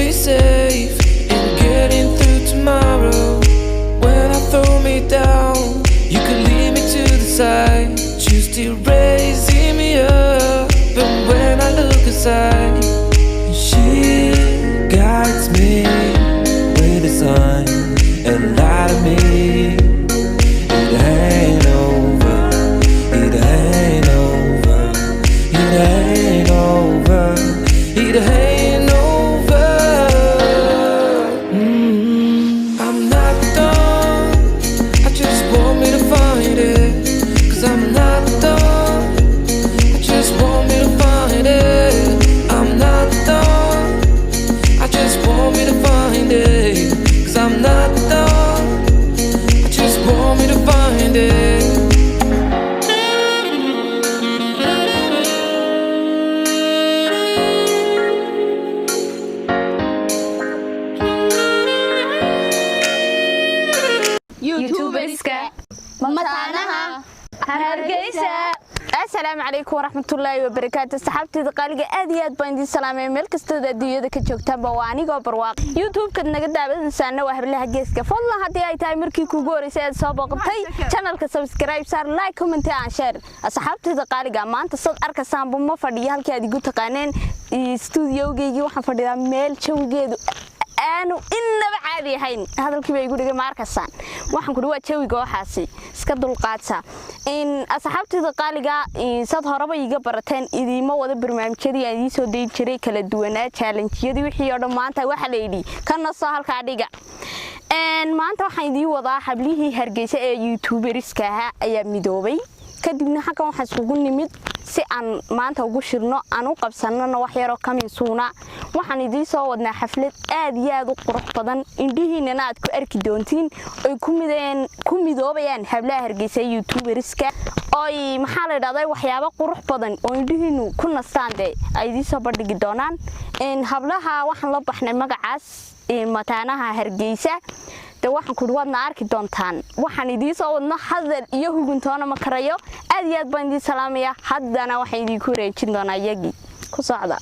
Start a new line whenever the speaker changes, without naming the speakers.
be safe in getting through tomorrow. When I throw me down, you could lead me to the side. You still raising me up, but when I look aside, she guides me with the sun and light of me. It ain't over, it ain't over, it ain't over, it ain't over. I'm not done, I just want me to find it. Cause I'm not done, I just want me to find it. I'm not done, I just want me to find it. Cause I'm not done, I just want me to find it.
YouTuberska mataanaha hargeysa. Assalaamu calaykum waraxmatullaahi wabarakaatuh. saxaabtayda qaaliga aad iyo aad baan idin salaamay meel kasta oo adduunyada ka joogtaanba waa anigoo barwaaq. YouTube-ka naga daawadaysaana waa hablaha geeska. fadlan haddii ay tahay markii kuugu horeysay aad soo booqatay channelka subscribe saar, like, comment and share. asxaabtayda qaaliga maanta sad arkaysaan ma fadhiyo halkii aad igu taqaaneen studio-geygii waxaan fadhiyaa meel jawigeedu aanu inaba caadi ahayn. hadalkii bay igu dhigay Markasan waxaan ku dhawaad jawiga waxaasi iska dulqaadsa in asxaabtayda qaaliga sad horeba iga barateen idiimo wada barnaamijyadii aan idin soo deyn jiray kala duwanaa challenge-yadii wixii oo dhan maanta waxa la yidhi kana soo halka dhiga maanta waxaan idin wadaa hablihii Hargeysa ee YouTuberska ayaa midoobay kadibna halkan waxaan isugu nimid si aan maanta ugu shirno aan u qabsanno wax yar oo kamiisuuna. waxaan idin soo wadnaa xaflad aad iyo aad u qurux badan indhihiinana aad ku arki doontiin ay ku midoobayaan hablaha Hargeysa YouTuberska oo maxaa la yiraahdaa waxyaabo qurux badan oo indhihiinu ku nastaan ay idin soo bandhigi doonaan. hablaha waxaan la baxnay magacaas mataanaha Hargeysa. waxaan ku dhawaadna arki doontaan waxaan idin soo wadno hadal iyo huguntoona ma karayo. aad iyo aad baan idin salaamaya. haddana waxaan idin ku wareejin doonaa yagi ku socda.